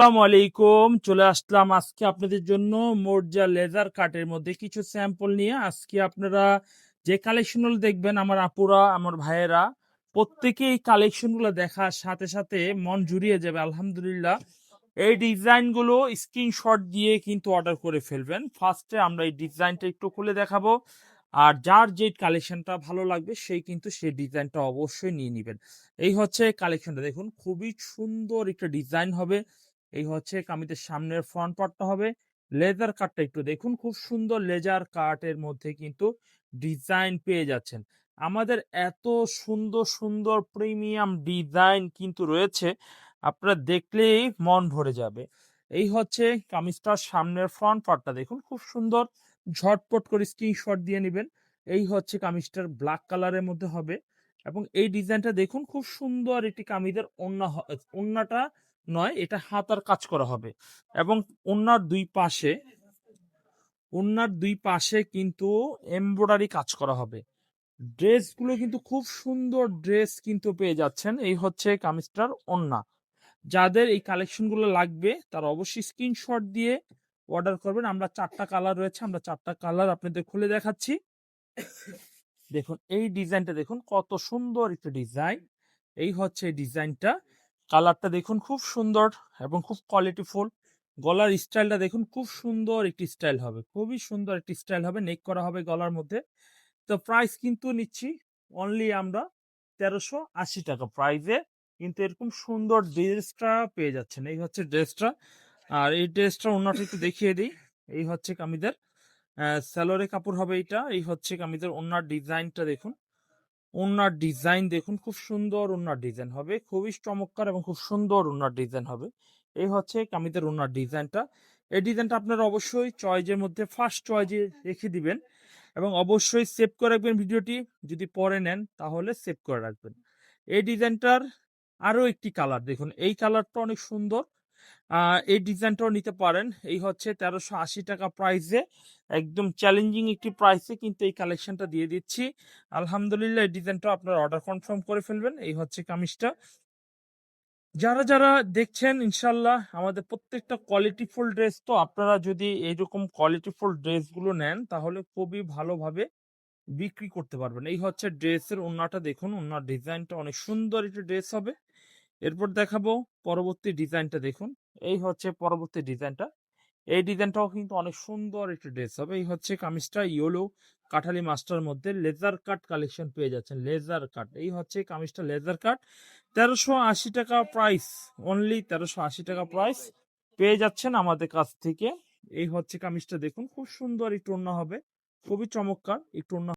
আসসালামু আলাইকুম। চলে আসলাম আজকে আপনাদের জন্য মোর্জা লেজার কাটের মধ্যে কিছু স্যাম্পল নিয়ে। আজকে আপনারা যে কালেকশনগুলো দেখবেন, আমার আপুরা, আমার ভাইয়েরা প্রত্যেকেই এই কালেকশনগুলো দেখার সাথে সাথে মন জুড়িয়ে যাবে। আলহামদুলিল্লাহ, এই ডিজাইনগুলো স্ক্রিনশট দিয়ে কিন্তু অর্ডার করে ফেলবেন। ফার্স্টে আমরা এই ডিজাইনটা একটু খুলে দেখাবো, আর যার যে কালেকশনটা ভালো লাগবে সেই কিন্তু সেই ডিজাইনটা অবশ্যই নিয়ে নেবেন। এই হচ্ছে কালেকশনটা, দেখুন খুবই সুন্দর একটা ডিজাইন হবে। এই হচ্ছে কামিজের সামনের ফ্রন্ট পার্টটা হবে। লেজার কাটটা একটু দেখুন, খুব সুন্দর লেজার কাটের মধ্যে কিন্তু ডিজাইন পেয়ে যাচ্ছেন। আমাদের এত সুন্দর সুন্দর প্রিমিয়াম ডিজাইন কিন্তু রয়েছে, আপনারা দেখলেই মন ভরে যাবে। এই হচ্ছে কামিজটার সামনের ফ্রন্ট পার্টটা, দেখুন খুব সুন্দর, ঝটপট করে স্ক্রিনশট দিয়ে নেবেন। এই হচ্ছে কামিজটার ব্ল্যাক কালারের মধ্যে হবে, এবং এই ডিজাইনটা দেখুন খুব সুন্দর একটি কামিজের ওন্নাটা নয়, এটা হাতার কাজ করা হবে, এবং ওন্নার দুই পাশে কিন্তু এমব্রয়ডারি কাজ করা হবে। ড্রেসগুলো কিন্তু খুব সুন্দর ড্রেস কিন্তু পেয়ে যাচ্ছেন। এই হচ্ছে কামিজটার ওন্না। যাদের এই কালেকশনগুলো লাগবে তারা অবশ্যই স্ক্রিনশট দিয়ে অর্ডার করবেন। আমরা 4টা কালার রয়েছে, আমরা 4টা কালার আপনাদের খুলে দেখাচ্ছি। দেখুন এই ডিজাইনটা, দেখুন কত সুন্দর একটা ডিজাইন। এই হচ্ছে ডিজাইনটা, কালারটা দেখুন খুব সুন্দর এবং খুব কোয়ালিটিফুল। গলার স্টাইলটা দেখুন, খুব সুন্দর একটি স্টাইল হবে, খুবই সুন্দর একটি স্টাইল হবে, নেক করা হবে গলার মধ্যে। তো প্রাইস কিন্তু নিচ্ছি অনলি আমরা 1380 টাকা প্রাইজে, কিন্তু এরকম সুন্দর ড্রেসটা পেয়ে যাচ্ছেন। এই হচ্ছে ড্রেসটা, আর এই ড্রেসটা অন্যটা একটু দেখিয়ে দিই। এই হচ্ছে কামিজের সালোয়ারে কাপড় হবে এইটা। এই হচ্ছে কামিজের ওন্নার ডিজাইনটা দেখুন, ওন্নার ডিজাইন দেখুন, খুব সুন্দর ওন্নার ডিজাইন হবে, খুবই চমৎকার এবং খুব সুন্দর ওন্নার ডিজাইন হবে। এই হচ্ছে কামিজের ওন্নার ডিজাইনটা। এই ডিজাইনটা আপনারা অবশ্যই চয়েজের মধ্যে ফার্স্ট চয়েজে রেখে দিবেন, এবং অবশ্যই সেভ করে রাখবেন ভিডিওটি। যদি পরে নেন তাহলে সেভ করে রাখবেন। এই ডিজাইনটার আরো একটি কালার দেখুন, এই কালারটা অনেক সুন্দর। এই ডিজাইনটাও নিতে পারেন। এই হচ্ছে 1380 টাকা প্রাইসে, একদম চ্যালেঞ্জিং একটি প্রাইসে কিন্তু এই কালেকশনটা দিয়ে দিচ্ছি। আলহামদুলিল্লাহ, এই ডিজাইনটা আপনারা অর্ডার কনফার্ম করে ফেলবেন। এই হচ্ছে কামিজটা। যারা যারা দেখছেন, ইনশাল্লাহ আমাদের প্রত্যেকটা কোয়ালিটিফুল ড্রেস, তো আপনারা যদি এইরকম কোয়ালিটিফুল ড্রেসগুলো নেন তাহলে খুবই ভালোভাবে বিক্রি করতে পারবেন। এই হচ্ছে ড্রেসের ওন্নাটা দেখুন, ওন্নার ডিজাইনটা অনেক সুন্দর একটা ড্রেস হবে। এরপর দেখাবো পরবর্তী ডিজাইনটা, দেখুন এই হচ্ছে পরবর্তী ডিজাইনটা। এই ডিজাইনটাও কিন্তু অনেক সুন্দর একটা ড্রেস হবে। এই হচ্ছে কামিজটা ইয়েলো কাঠালি মাস্টার মধ্যে লেজার কাট কালেকশন পেয়ে যাচ্ছেন, লেজার কাট। এই হচ্ছে কামিজটা লেজার কাট, 1380 টাকা প্রাইস, অনলি 1380 টাকা প্রাইস পেয়ে যাচ্ছেন আমাদের কাছ থেকে। এই হচ্ছে কামিজটা দেখুন, খুব সুন্দর একটু ওন্না হবে, খুবই চমৎকার একটু ওন্না।